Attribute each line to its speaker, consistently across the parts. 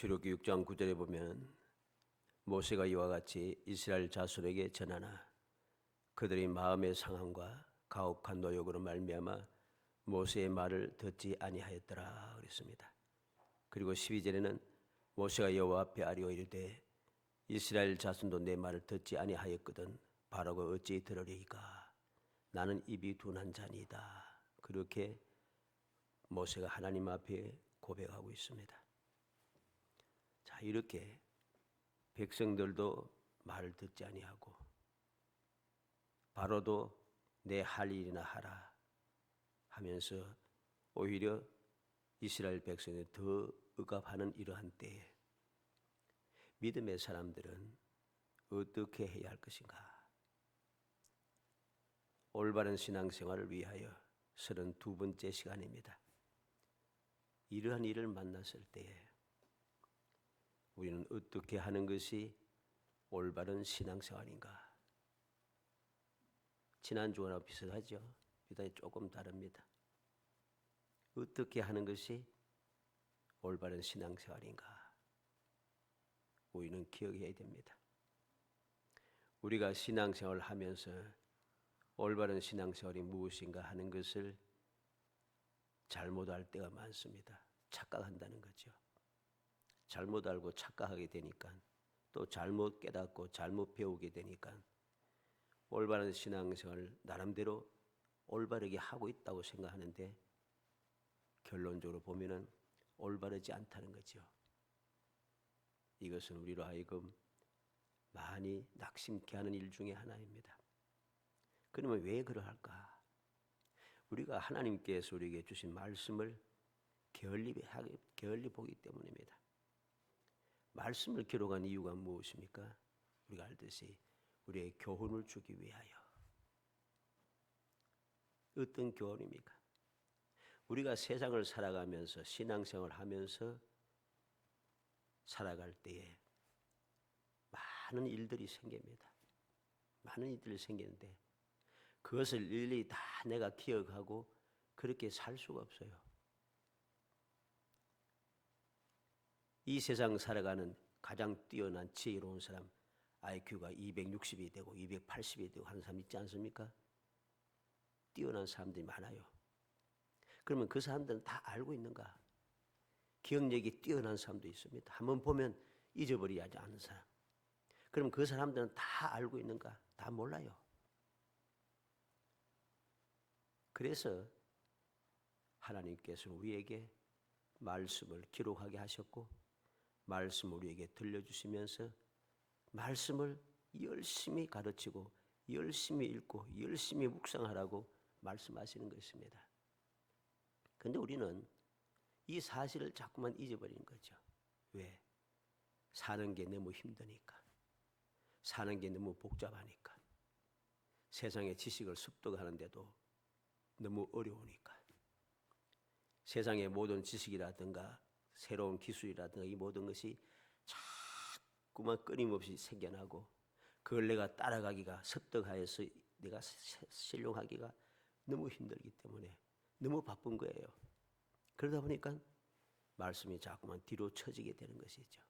Speaker 1: 출애굽기 6장 9절에 보면 모세가 이와 같이 이스라엘 자손에게 전하나 그들의 마음의 상함과 가혹한 노역으로 말미암아 모세의 말을 듣지 아니하였더라 그랬습니다. 그리고 12절에는 모세가 여호와 앞에 아뢰어 이르되 이스라엘 자손도 내 말을 듣지 아니하였거든 바라고 어찌 들으리이까 나는 입이 둔한 자니이다. 그렇게 모세가 하나님 앞에 고백하고 있습니다. 자, 이렇게 백성들도 말을 듣지 아니하고 바로도 내 할 일이나 하라 하면서 오히려 이스라엘 백성이 더 억압하는 이러한 때에 믿음의 사람들은 어떻게 해야 할 것인가? 올바른 신앙생활을 위하여 32번째 시간입니다. 이러한 일을 만났을 때에 우리는 어떻게 하는 것이 올바른 신앙생활인가? 지난주와 비슷하죠? 비단이 조금 다릅니다. 어떻게 하는 것이 올바른 신앙생활인가? 우리는 기억해야 됩니다. 우리가 신앙생활을 하면서 올바른 신앙생활이 무엇인가 하는 것을 잘못 알 때가 많습니다. 착각한다는 거죠. 잘못 알고 착각하게 되니까 또 잘못 깨닫고 잘못 배우게 되니까 올바른 신앙생활을 나름대로 올바르게 하고 있다고 생각하는데 결론적으로 보면은 올바르지 않다는 거죠. 이것은 우리로 하여금 많이 낙심케 하는 일 중에 하나입니다. 그러면 왜 그러할까? 우리가 하나님께서 우리에게 주신 말씀을 게을리 보기 때문입니다. 말씀을 기록한 이유가 무엇입니까? 우리가 알듯이 우리의 교훈을 주기 위하여. 어떤 교훈입니까? 우리가 세상을 살아가면서 신앙생활을 하면서 살아갈 때에 많은 일들이 생깁니다. 많은 일들이 생기는데 그것을 일일이 다 내가 기억하고 그렇게 살 수가 없어요. 이 세상 살아가는 가장 뛰어난 지혜로운 사람 IQ가 260이 되고 280이 되고 하는 사람 있지 않습니까? 뛰어난 사람들이 많아요. 그러면 그 사람들은 다 알고 있는가? 기억력이 뛰어난 사람도 있습니다. 한번 보면 잊어버리지 않는 사람. 그럼 그 사람들은 다 알고 있는가? 다 몰라요. 그래서 하나님께서는 우리에게 말씀을 기록하게 하셨고 말씀을 우리에게 들려주시면서 말씀을 열심히 가르치고 열심히 읽고 열심히 묵상하라고 말씀하시는 것입니다. 그런데 우리는 이 사실을 자꾸만 잊어버리는 거죠. 왜? 사는 게 너무 힘드니까. 사는 게 너무 복잡하니까. 세상의 지식을 습득하는데도 너무 어려우니까. 세상의 모든 지식이라든가 새로운 기술이라든가 이 모든 것이 자꾸만 끊임없이 생겨나고 그걸 내가 따라가기가 습득하여서 내가 실용하기가 너무 힘들기 때문에 너무 바쁜 거예요. 그러다 보니까 말씀이 자꾸만 뒤로 처지게 되는 것이죠.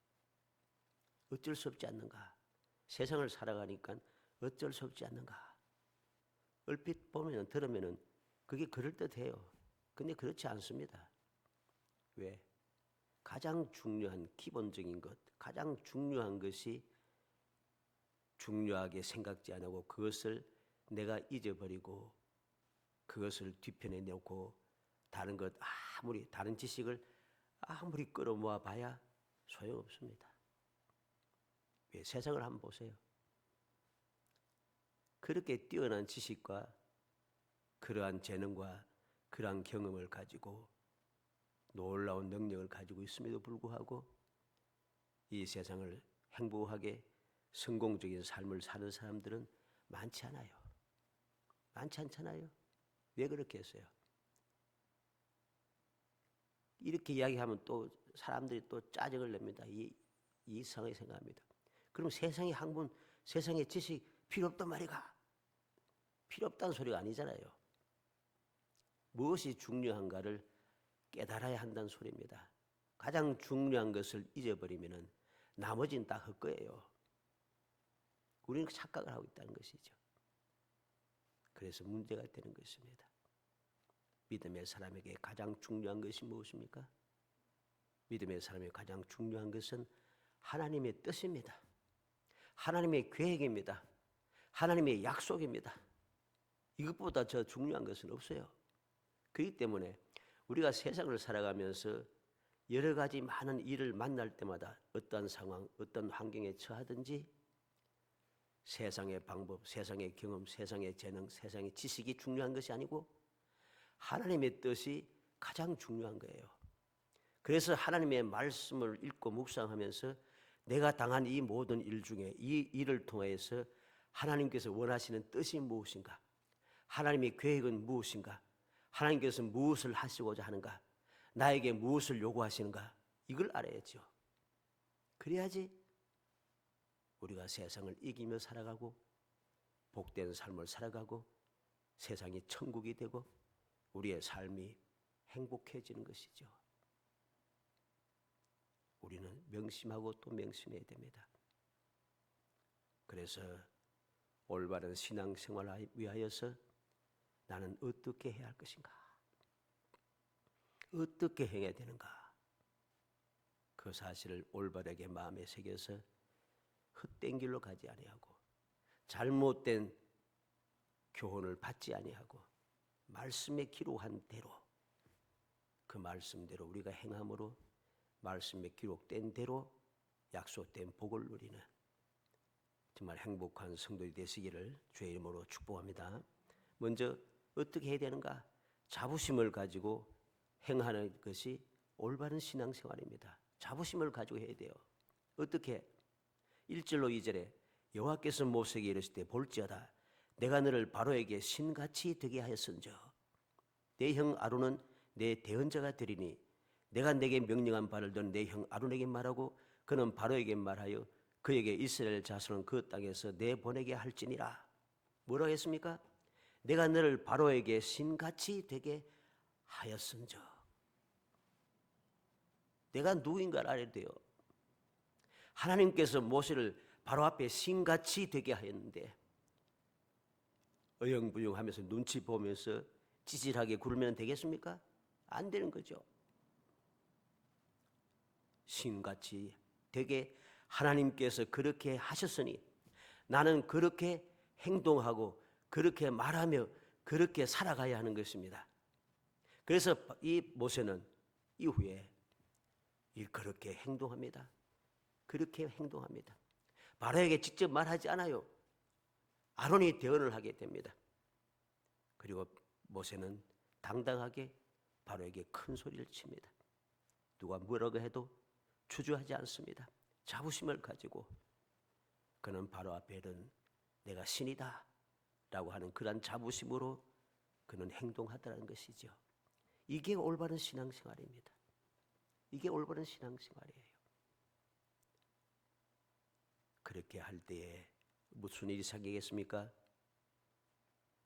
Speaker 1: 어쩔 수 없지 않는가? 세상을 살아가니까 어쩔 수 없지 않는가? 얼핏 보면 들으면 그게 그럴듯해요. 근데 그렇지 않습니다. 왜? 가장 중요한 기본적인 것, 가장 중요한 것이 중요하게 생각지 않고 그것을 내가 잊어버리고 그것을 뒤편에 놓고 다른 것 아무리 다른 지식을 아무리 끌어모아 봐야 소용없습니다. 왜? 세상을 한번 보세요. 그렇게 뛰어난 지식과 그러한 재능과 그러한 경험을 가지고 놀라운 능력을 가지고 있음에도 불구하고 이 세상을 행복하게 성공적인 삶을 사는 사람들은 많지 않아요. 많지 않잖아요. 왜 그렇게 했어요? 이렇게 이야기하면 또 사람들이 또 짜증을 냅니다. 이상하게 생각합니다. 그럼 세상의 학문, 세상의 지식 필요 없단 말이가? 필요 없다는 소리가 아니잖아요. 무엇이 중요한가를 깨달아야 한다는 소리입니다. 가장 중요한 것을 잊어버리면 나머지는 다 헛거예요. 우리는 착각을 하고 있다는 것이죠. 그래서 문제가 되는 것입니다. 믿음의 사람에게 가장 중요한 것이 무엇입니까? 믿음의 사람에게 가장 중요한 것은 하나님의 뜻입니다. 하나님의 계획입니다. 하나님의 약속입니다. 이것보다 더 중요한 것은 없어요. 그렇기 때문에 우리가 세상을 살아가면서 여러 가지 많은 일을 만날 때마다 어떤 상황, 어떤 환경에 처하든지 세상의 방법, 세상의 경험, 세상의 재능, 세상의 지식이 중요한 것이 아니고 하나님의 뜻이 가장 중요한 거예요. 그래서 하나님의 말씀을 읽고 묵상하면서 내가 당한 이 모든 일 중에 이 일을 통해서 하나님께서 원하시는 뜻이 무엇인가? 하나님의 계획은 무엇인가? 하나님께서 무엇을 하시고자 하는가? 나에게 무엇을 요구하시는가? 이걸 알아야죠. 그래야지 우리가 세상을 이기며 살아가고 복된 삶을 살아가고 세상이 천국이 되고 우리의 삶이 행복해지는 것이죠. 우리는 명심하고 또 명심해야 됩니다. 그래서 올바른 신앙생활을 위하여서 나는 어떻게 해야 할 것인가? 어떻게 행해야 되는가? 그 사실을 올바르게 마음에 새겨서 헛된 길로 가지 아니하고 잘못된 교훈을 받지 아니하고 말씀에 기록한 대로 그 말씀대로 우리가 행함으로 말씀에 기록된 대로 약속된 복을 누리는 정말 행복한 성도들이 되시기를 주의 이름으로 축복합니다. 먼저 어떻게 해야 되는가? 자부심을 가지고 행하는 것이 올바른 신앙생활입니다. 자부심을 가지고 해야 돼요. 어떻게? 1절로 2절에 여호와께서 모세에게 이르실 때 볼지어다 내가 너를 바로에게 신같이 되게 하였은저 내 형 아론은 내 대언자가 되리니 내가 내게 명령한 바를 넌 내 형 아론에게 말하고 그는 바로에게 말하여 그에게 이스라엘 자손은 그 땅에서 내보내게 할지니라. 뭐라고 했습니까? 내가 너를 바로에게 신같이 되게 하였은저. 내가 누구인가를 알아야 돼요. 하나님께서 모세를 바로 앞에 신같이 되게 하였는데 어영부영하면서 눈치 보면서 찌질하게 굴면 되겠습니까? 안 되는 거죠. 신같이 되게 하나님께서 그렇게 하셨으니 나는 그렇게 행동하고 그렇게 말하며 그렇게 살아가야 하는 것입니다. 그래서 이 모세는 이후에 그렇게 행동합니다. 그렇게 행동합니다. 바로에게 직접 말하지 않아요. 아론이 대언을 하게 됩니다. 그리고 모세는 당당하게 바로에게 큰 소리를 칩니다. 누가 뭐라고 해도 주저하지 않습니다. 자부심을 가지고 그는 바로 앞에는 내가 신이다 라고 하는 그런 자부심으로 그는 행동하더라는 것이죠. 이게 올바른 신앙생활입니다. 이게 올바른 신앙생활이에요. 그렇게 할 때에 무슨 일이 생기겠습니까?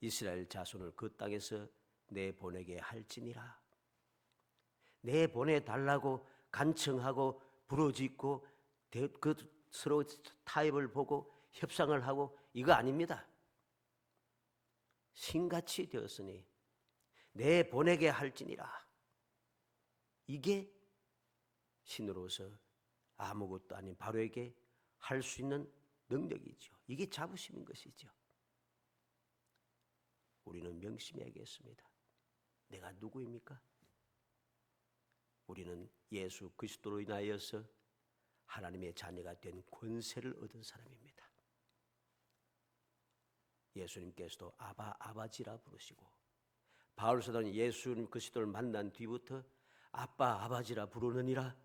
Speaker 1: 이스라엘 자손을 그 땅에서 내보내게 할지니라. 내보내달라고 간청하고 부르짖고 그 서로 타협을 보고 협상을 하고 이거 아닙니다. 신같이 되었으니 내보내게 할지니라. 이게 신으로서 아무것도 아닌 바로에게 할 수 있는 능력이죠. 이게 자부심인 것이죠. 우리는 명심해야겠습니다. 내가 누구입니까? 우리는 예수 그리스도로 인하여서 하나님의 자녀가 된 권세를 얻은 사람입니다. 예수님께서도 아바 아바지라 부르시고 바울 사도는 예수 그리스도를 만난 뒤부터 아빠 아바지라 부르느니라.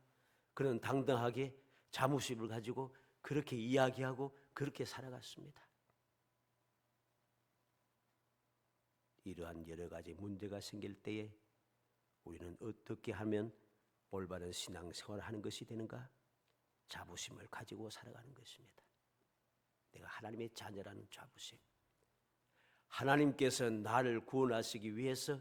Speaker 1: 그는 당당하게 자부심을 가지고 그렇게 이야기하고 그렇게 살아갔습니다. 이러한 여러 가지 문제가 생길 때에 우리는 어떻게 하면 올바른 신앙생활을 하는 것이 되는가? 자부심을 가지고 살아가는 것입니다. 내가 하나님의 자녀라는 자부심. 하나님께서 나를 구원하시기 위해서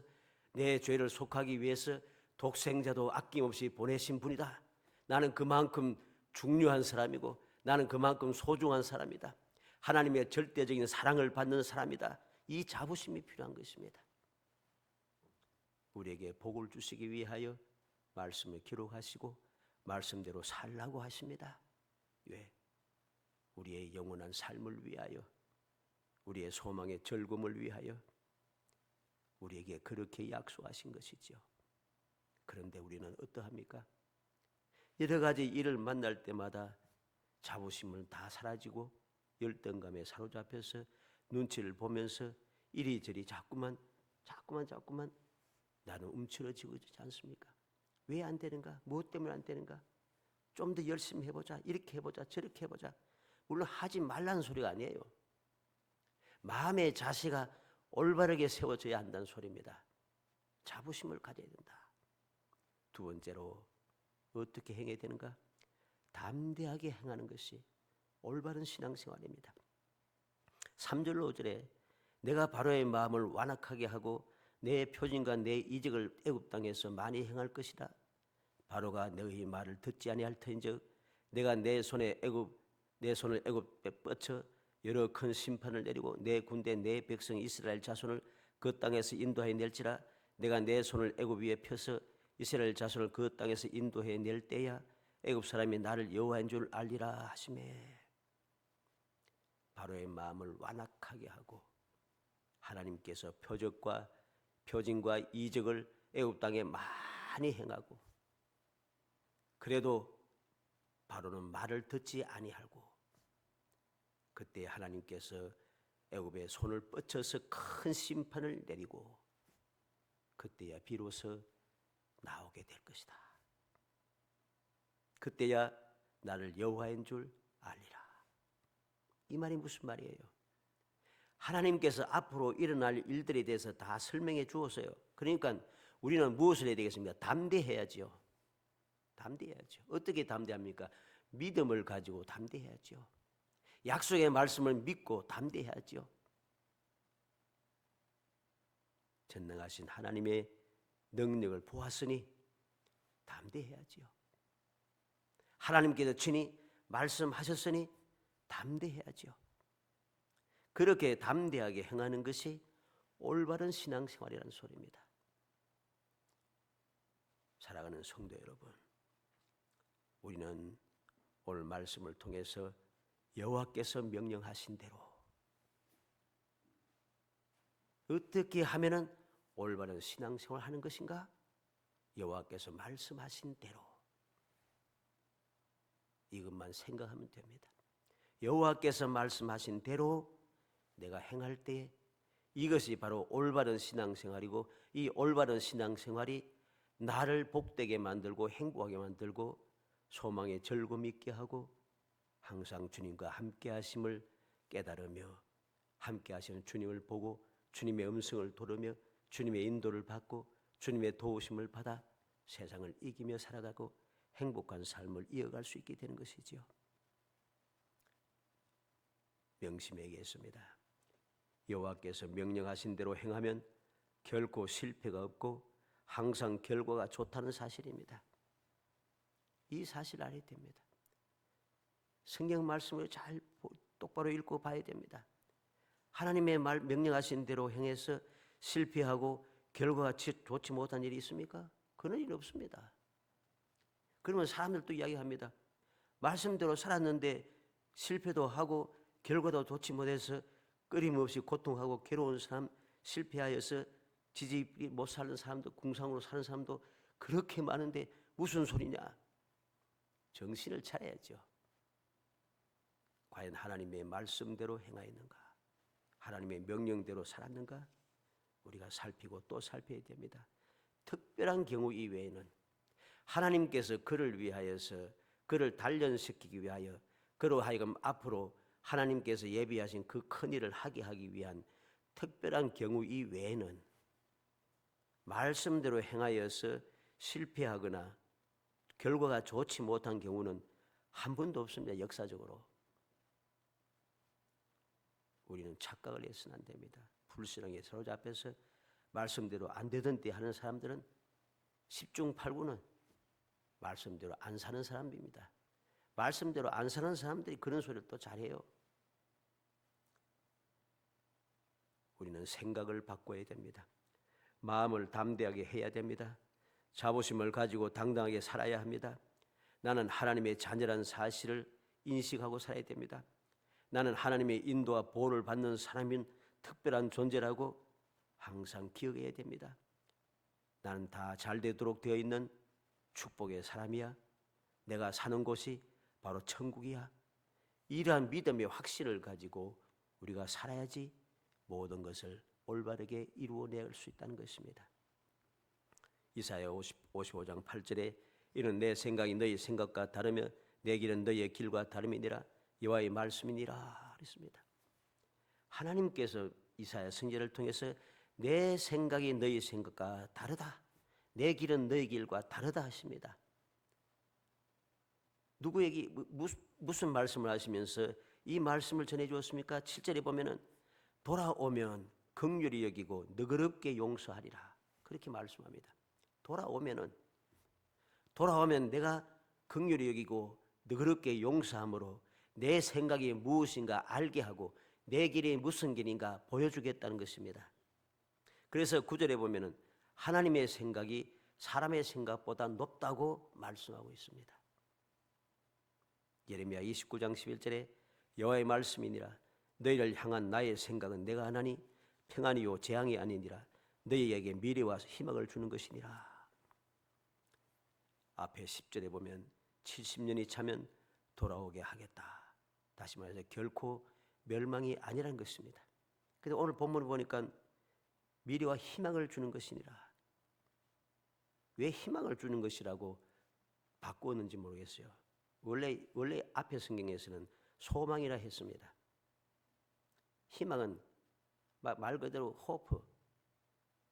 Speaker 1: 내 죄를 속하기 위해서 독생자도 아낌없이 보내신 분이다. 나는 그만큼 중요한 사람이고 나는 그만큼 소중한 사람이다. 하나님의 절대적인 사랑을 받는 사람이다. 이 자부심이 필요한 것입니다. 우리에게 복을 주시기 위하여 말씀을 기록하시고 말씀대로 살라고 하십니다. 왜? 우리의 영원한 삶을 위하여, 우리의 소망의 즐거움을 위하여 우리에게 그렇게 약속하신 것이죠. 그런데 우리는 어떠합니까? 여러 가지 일을 만날 때마다 자부심은 다 사라지고 열등감에 사로잡혀서 눈치를 보면서 이리저리 자꾸만 나는 움츠러지고 있지 않습니까? 왜 안 되는가? 무엇 때문에 안 되는가? 좀 더 열심히 해보자. 이렇게 해보자. 저렇게 해보자. 물론 하지 말라는 소리가 아니에요. 마음의 자세가 올바르게 세워져야 한다는 소리입니다. 자부심을 가져야 된다. 두 번째로 어떻게 행해야 되는가? 담대하게 행하는 것이 올바른 신앙생활입니다. 3절 5절에 내가 바로의 마음을 완악하게 하고 내 표징과 내 이적을 애굽 땅에서 많이 행할 것이다. 바로가 너희 말을 듣지 아니할 터인즉 내가 내 손을 애굽에 뻗쳐 여러 큰 심판을 내리고 내 군대 내 백성 이스라엘 자손을 그 땅에서 인도해 낼지라. 내가 내 손을 애굽 위에 펴서 이스라엘 자손을 그 땅에서 인도해 낼 때야 애굽 사람이 나를 여호와인 줄 알리라 하시매. 바로의 마음을 완악하게 하고 하나님께서 표징과 이적을 애굽 땅에 많이 행하고 그래도 바로는 말을 듣지 아니하고 그때 하나님께서 애굽에 손을 뻗쳐서 큰 심판을 내리고 그때야 비로소 나오게 될 것이다. 그때야 나를 여호와인 줄 알리라. 이 말이 무슨 말이에요? 하나님께서 앞으로 일어날 일들에 대해서 다 설명해 주었어요. 그러니까 우리는 무엇을 해야 되겠습니까? 담대해야죠. 담대해야죠. 어떻게 담대합니까? 믿음을 가지고 담대해야죠. 약속의 말씀을 믿고 담대해야죠. 전능하신 하나님의 능력을 보았으니 담대해야죠. 하나님께서 친히 말씀하셨으니 담대해야죠. 그렇게 담대하게 행하는 것이 올바른 신앙생활이라는 소리입니다. 사랑하는 성도 여러분, 우리는 오늘 말씀을 통해서 여호와께서 명령하신 대로 어떻게 하면은 올바른 신앙생활을 하는 것인가? 여호와께서 말씀하신 대로 이것만 생각하면 됩니다. 여호와께서 말씀하신 대로 내가 행할 때 이것이 바로 올바른 신앙생활이고 이 올바른 신앙생활이 나를 복되게 만들고 행복하게 만들고 소망에 즐거움 있게 하고 항상 주님과 함께 하심을 깨달으며 함께 하시는 주님을 보고 주님의 음성을 들으며 주님의 인도를 받고 주님의 도우심을 받아 세상을 이기며 살아가고 행복한 삶을 이어갈 수 있게 되는 것이지요. 명심하겠습니다. 여호와께서 명령하신 대로 행하면 결코 실패가 없고 항상 결과가 좋다는 사실입니다. 이 사실을 알아야 됩니다. 성경 말씀을 잘 똑바로 읽고 봐야 됩니다. 하나님의 명령하신 대로 행해서 실패하고 결과가 좋지 못한 일이 있습니까? 그런 일 없습니다. 그러면 사람들도 이야기합니다. 말씀대로 살았는데 실패도 하고 결과도 좋지 못해서 끊임없이 고통하고 괴로운 사람, 실패하여서 지지 못 사는 사람도, 궁상으로 사는 사람도 그렇게 많은데 무슨 소리냐? 정신을 차려야죠. 과연 하나님의 말씀대로 행하였는가? 하나님의 명령대로 살았는가? 우리가 살피고 또 살펴야 됩니다. 특별한 경우 이외에는 하나님께서 그를 위하여서 그를 단련시키기 위하여 그로 하여금 앞으로 하나님께서 예비하신 그 큰일을 하게 하기 위한 특별한 경우 이외에는 말씀대로 행하여서 실패하거나 결과가 좋지 못한 경우는 한 번도 없습니다. 역사적으로. 우리는 착각을 해서는 안 됩니다. 불신앙에 사로잡혀서 말씀대로 안 되던 때 하는 사람들은 10중 8구는 말씀대로 안 사는 사람입니다. 말씀대로 안 사는 사람들이 그런 소리를 또 잘해요. 우리는 생각을 바꿔야 됩니다. 마음을 담대하게 해야 됩니다. 자부심을 가지고 당당하게 살아야 합니다. 나는 하나님의 자녀라는 사실을 인식하고 살아야 됩니다. 나는 하나님의 인도와 보호를 받는 사람인 특별한 존재라고 항상 기억해야 됩니다. 나는 다 잘되도록 되어 있는 축복의 사람이야. 내가 사는 곳이 바로 천국이야. 이러한 믿음의 확신을 가지고 우리가 살아야지 모든 것을 올바르게 이루어낼 수 있다는 것입니다. 이사야 55장 8절에 이는 내 생각이 너희 생각과 다르며 내 길은 너희의 길과 다름이니라 여호와의 말씀이니라 그랬습니다. 하나님께서 이사야 선지자를 통해서 내 생각이 너희 생각과 다르다. 내 길은 너희 길과 다르다 하십니다. 누구에게 무슨 말씀을 하시면서 이 말씀을 전해 주었습니까? 7절에 보면은 돌아오면 긍휼히 여기고 너그럽게 용서하리라. 그렇게 말씀합니다. 돌아오면 내가 긍휼히 여기고 너그럽게 용서함으로 내 생각이 무엇인가 알게 하고 내 길이 무슨 길인가 보여주겠다는 것입니다. 그래서 9절에 보면은 하나님의 생각이 사람의 생각보다 높다고 말씀하고 있습니다. 예레미야 29장 11절에 여호와의 말씀이니라 너희를 향한 나의 생각은 내가 하나니 평안이요 재앙이 아니니라 너희에게 미래와 희망을 주는 것이니라. 앞에 10절에 보면 70년이 차면 돌아오게 하겠다. 다시 말해서 결코 멸망이 아니라는 것입니다. 그런데 오늘 본문을 보니까 미래와 희망을 주는 것이니라. 왜 희망을 주는 것이라고 바꾸었는지 모르겠어요. 원래 앞에 성경에서는 소망이라 했습니다. 희망은 말 그대로 호프,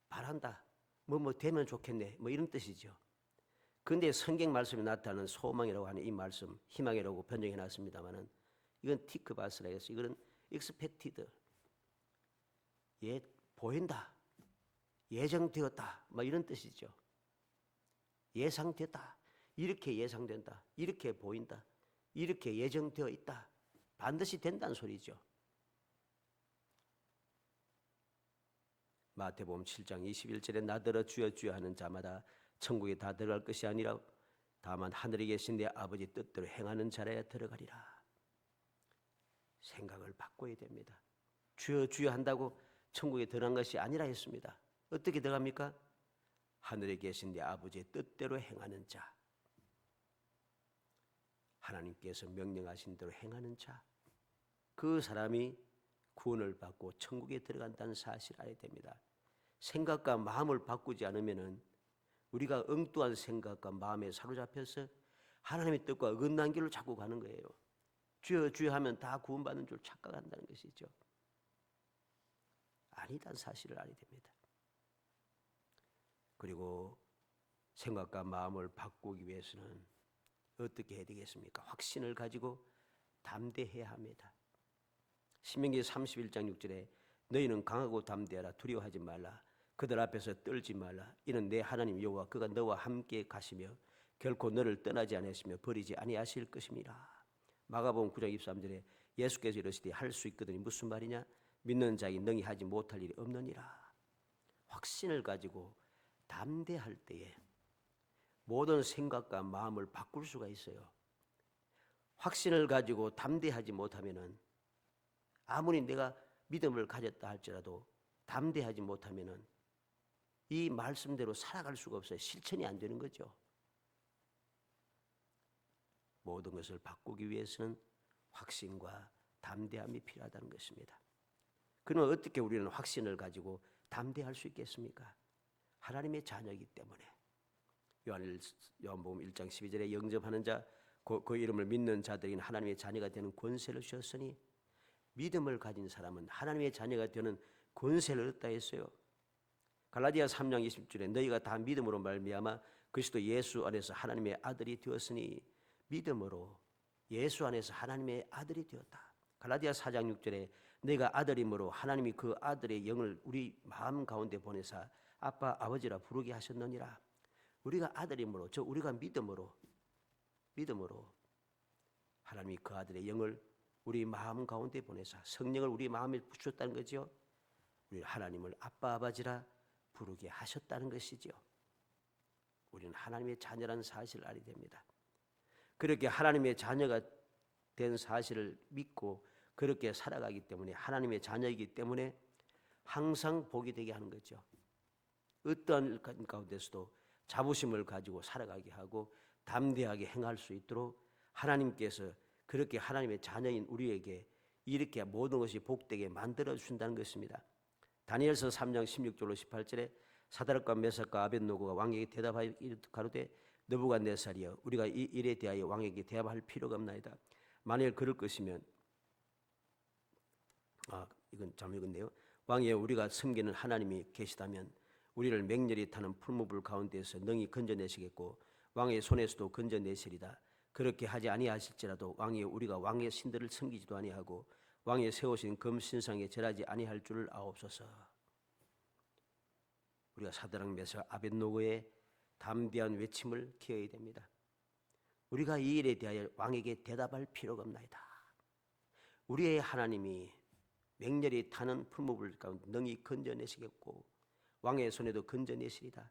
Speaker 1: 바란다, 뭐 되면 좋겠네, 뭐 이런 뜻이죠. 그런데 성경 말씀에 나타나는 소망이라고 하는 이 말씀, 희망이라고 변정해 놨습니다만은 이건 티크바스라 해서 이거는 expected, 보인다, 예정되었다, 뭐 이런 뜻이죠. 예상됐다, 이렇게 예상된다, 이렇게 보인다, 이렇게 예정되어 있다, 반드시 된다는 소리죠. 마태복음 7장 21절에 나더러 주여 주여 하는 자마다 천국에 다 들어갈 것이 아니라 다만 하늘에 계신 내 아버지 뜻대로 행하는 자라야 들어가리라. 생각을 바꿔야 됩니다. 주여 주여 한다고 천국에 들어간 것이 아니라 했습니다. 어떻게 들어갑니까? 하늘에 계신 내 아버지의 뜻대로 행하는 자, 하나님께서 명령하신 대로 행하는 자, 그 사람이 구원을 받고 천국에 들어간다는 사실을 알아야 됩니다. 생각과 마음을 바꾸지 않으면은 우리가 엉뚱한 생각과 마음에 사로잡혀서 하나님의 뜻과 어긋난 길로 자꾸 가는 거예요. 주여 주여 하면 다 구원받는 줄 착각한다는 것이죠. 아니다는 사실을 알아야 됩니다. 그리고 생각과 마음을 바꾸기 위해서는 어떻게 해야 되겠습니까? 확신을 가지고 담대해야 합니다. 신명기 31장 6절에 너희는 강하고 담대하라 두려워하지 말라 그들 앞에서 떨지 말라 이는 내 하나님 여호와 그가 너와 함께 가시며 결코 너를 떠나지 아니하시며 버리지 아니하실 것임이라. 마가복음 9장 23절에 예수께서 이르시되 할 수 있거든이 무슨 말이냐 믿는 자에게 능히 하지 못할 일이 없느니라. 확신을 가지고 담대할 때에 모든 생각과 마음을 바꿀 수가 있어요. 확신을 가지고 담대하지 못하면은 아무리 내가 믿음을 가졌다 할지라도 담대하지 못하면은 이 말씀대로 살아갈 수가 없어요. 실천이 안 되는 거죠. 모든 것을 바꾸기 위해서는 확신과 담대함이 필요하다는 것입니다. 그러면 어떻게 우리는 확신을 가지고 담대할 수 있겠습니까? 하나님의 자녀이기 때문에. 요한복음 1장 12절에 영접하는 자, 그 이름을 믿는 자들인 하나님의 자녀가 되는 권세를 주셨으니 믿음을 가진 사람은 하나님의 자녀가 되는 권세를 얻다 했어요. 갈라디아 3장 20절에 너희가 다 믿음으로 말미암아 그리스도 예수 안에서 하나님의 아들이 되었으니 믿음으로 예수 안에서 하나님의 아들이 되었다. 갈라디아 4장 6절에 너희가 아들이므로 하나님이 그 아들의 영을 우리 마음 가운데 보내사 아빠 아버지라 부르게 하셨느니라. 우리가 아들임으로, 우리가 믿음으로 하나님이 그 아들의 영을 우리 마음 가운데 보내사 성령을 우리 마음에 부셨다는 거죠. 우리 하나님을 아빠 아버지라 부르게 하셨다는 것이죠. 우리는 하나님의 자녀라는 사실을 알게 됩니다. 그렇게 하나님의 자녀가 된 사실을 믿고 그렇게 살아가기 때문에 하나님의 자녀이기 때문에 항상 복이 되게 하는 거죠. 어떠한 가운데서도 자부심을 가지고 살아가게 하고 담대하게 행할 수 있도록 하나님께서 그렇게 하나님의 자녀인 우리에게 이렇게 모든 것이 복되게 만들어 주신다는 것입니다. 다니엘서 3장 16절로 18절에 사드락과 메삭과 아벳노고가 왕에게 대답하여 가로되 느부갓네살이여 우리가 이 일에 대하여 왕에게 대답할 필요가 없나이다. 만일 그럴 것이면 이건 잘못 읽었네요. 왕이여 우리가 섬기는 하나님이 계시다면 우리를 맹렬히 타는 풀무불 가운데서 능히 건져내시겠고 왕의 손에서도 건져내시리다. 그렇게 하지 아니하실지라도 왕이여 우리가 왕의 신들을 섬기지도 아니하고 왕이 세우신 금신상에 절하지 아니할 줄을 아옵소서. 우리가 사드락 메삭 아벳노고의 담대한 외침을 기어야 됩니다. 우리가 이 일에 대하여 왕에게 대답할 필요가 없나이다. 우리의 하나님이 맹렬히 타는 풀무불 가운데 능히 건져내시겠고 왕의 손에도 건져내시리다.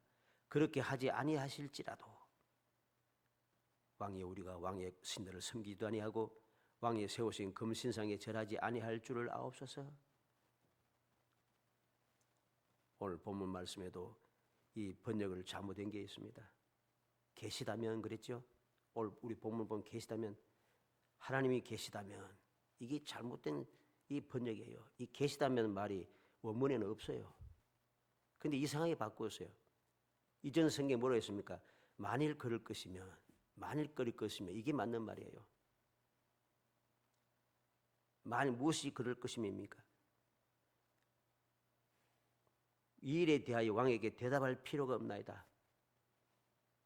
Speaker 1: 그렇게 하지 아니하실지라도 왕이 우리가 왕의 신들을 섬기지도 아니하고 왕이 세우신 금신상에 절하지 아니할 줄을 아옵소서. 오늘 본문 말씀에도 이 번역을 잘못된 게 있습니다. 계시다면 그랬죠. 오늘 우리 본문 보면 계시다면 하나님이 계시다면 이게 잘못된 이 번역이에요. 이 계시다면 말이 원문에는 없어요. 근데 이상하게 바꾸었어요. 이전 성경에 뭐라고 했습니까? 만일 그럴 것이면 이게 맞는 말이에요. 만일 무엇이 그럴 것임입니까? 이 일에 대하여 왕에게 대답할 필요가 없나이다.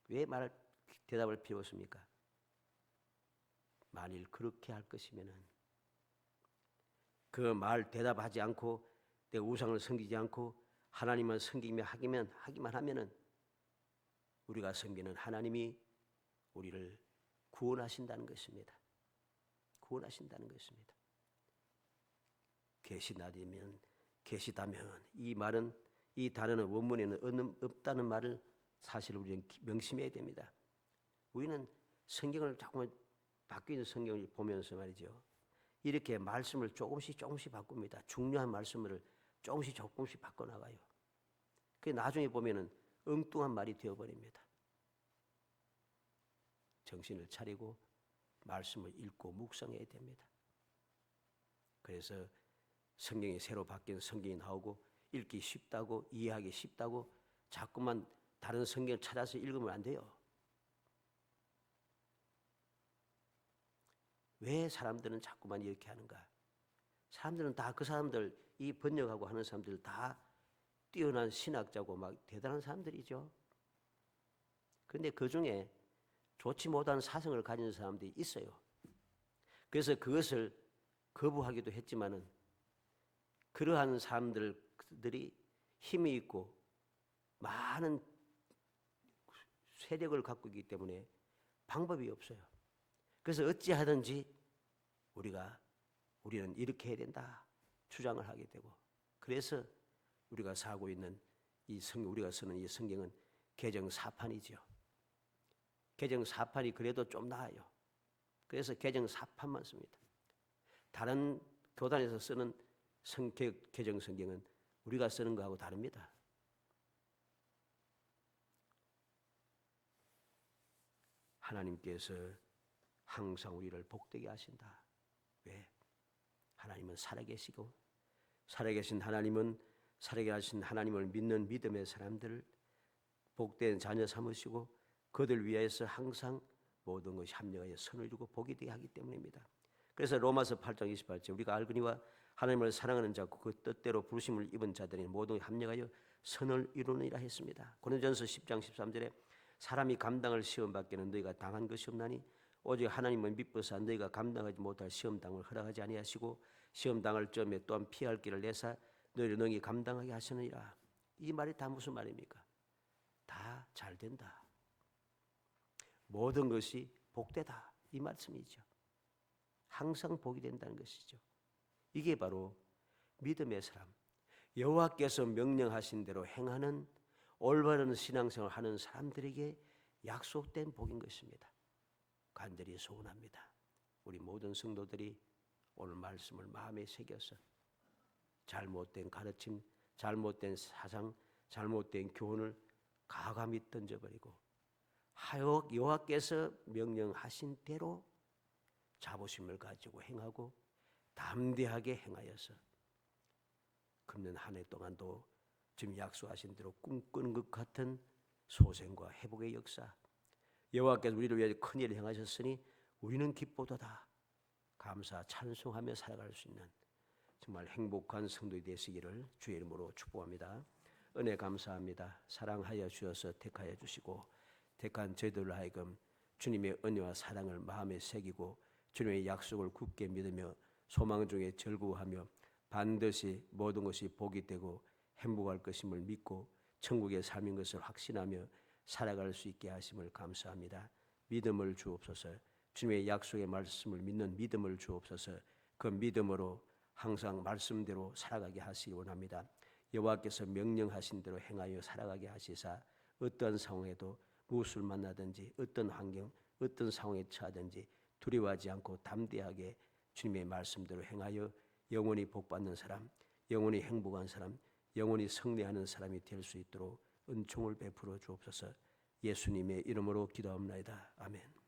Speaker 1: 왜 대답할 필요가 없습니까? 만일 그렇게 할 것이면은 그 말 대답하지 않고 내 우상을 섬기지 않고 하나님을 섬기며 하기만 하면은 우리가 섬기는 하나님이 우리를 구원하신다는 것입니다. 구원하신다는 것입니다. 계시다면 이 말은 이 단어는 원문에는 없다는 말을 사실 우리는 명심해야 됩니다. 우리는 성경을 자꾸만 바뀌는 성경을 보면서 말이죠. 이렇게 말씀을 조금씩 바꿉니다. 중요한 말씀을 조금씩 바꿔나가요. 그 나중에 보면은 엉뚱한 말이 되어버립니다. 정신을 차리고 말씀을 읽고 묵상해야 됩니다. 그래서 성경이 새로 바뀐 성경이 나오고 읽기 쉽다고 이해하기 쉽다고 자꾸만 다른 성경을 찾아서 읽으면 안 돼요. 왜 사람들은 자꾸만 이렇게 하는가? 사람들은 다 그 사람들 이 번역하고 하는 사람들 다 뛰어난 신학자고 막 대단한 사람들이죠. 그런데 그 중에 좋지 못한 사성을 가진 사람들이 있어요. 그래서 그것을 거부하기도 했지만은 그러한 사람들이 힘이 있고 많은 세력을 갖고 있기 때문에 방법이 없어요. 그래서 어찌하든지 우리는 이렇게 해야 된다 주장을 하게 되고 그래서 우리가 사고 있는 우리가 쓰는 이 성경은 개정사판이죠. 개정사판이 그래도 좀 나아요. 그래서 개정사판만 씁니다. 다른 교단에서 쓰는 개정성경은 우리가 쓰는 거하고 다릅니다. 하나님께서 항상 우리를 복되게 하신다. 왜? 하나님은 살아계시고 살아계신 하나님을 믿는 믿음의 사람들을 복된 자녀 삼으시고 그들 위하여서 항상 모든 것이 합력하여 선을 이루고 복이 되게 하기 때문입니다. 그래서 로마서 8장 28절 우리가 알거니와 하나님을 사랑하는 자고 그 뜻대로 부르심을 입은 자들이 모두 합력하여 선을 이루느니라 했습니다. 고린도전서 10장 13절에 사람이 감당할 시험 밖에는 너희가 당한 것이 없나니 오직 하나님은 미쁘사 너희가 감당하지 못할 시험당을 허락하지 아니하시고 시험당할 점에 또한 피할 길을 내사 너희를 능히 감당하게 하시느니라. 이 말이 다 무슨 말입니까? 다 잘 된다. 모든 것이 복되다 이 말씀이죠. 항상 복이 된다는 것이죠. 이게 바로 믿음의 사람, 여호와께서 명령하신 대로 행하는 올바른 신앙생활을 하는 사람들에게 약속된 복인 것입니다. 간절히 소원합니다. 우리 모든 성도들이 오늘 말씀을 마음에 새겨서 잘못된 가르침, 잘못된 사상, 잘못된 교훈을 과감히 던져버리고 여호와께서 명령하신 대로 자부심을 가지고 행하고 담대하게 행하여서 금년 한 해 동안도 지금 약속하신 대로 꿈꾸는 것 같은 소생과 회복의 역사, 여호와께서 우리를 위해 큰 일을 행하셨으니 우리는 기쁘도다 감사 찬송하며 살아갈 수 있는 정말 행복한 성도이 되시기를 주의 이름으로 축복합니다. 은혜 감사합니다. 사랑하여 주셔서 택하여 주시고 택한 저희들로 하여금 주님의 은혜와 사랑을 마음에 새기고 주님의 약속을 굳게 믿으며 소망 중에 절구하며 반드시 모든 것이 복이 되고 행복할 것임을 믿고 천국의 삶인 것을 확신하며 살아갈 수 있게 하심을 감사합니다. 믿음을 주옵소서. 주님의 약속의 말씀을 믿는 믿음을 주옵소서. 그 믿음으로 항상 말씀대로 살아가게 하시기 원합니다. 여호와께서 명령하신 대로 행하여 살아가게 하시사 어떤 상황에도 무엇을 만나든지 어떤 환경, 어떤 상황에 처하든지 두려워하지 않고 담대하게 주님의 말씀대로 행하여 영원히 복받는 사람, 영원히 행복한 사람, 영원히 승리하는 사람이 될 수 있도록 은총을 베풀어 주옵소서. 예수님의 이름으로 기도합니다. 아멘.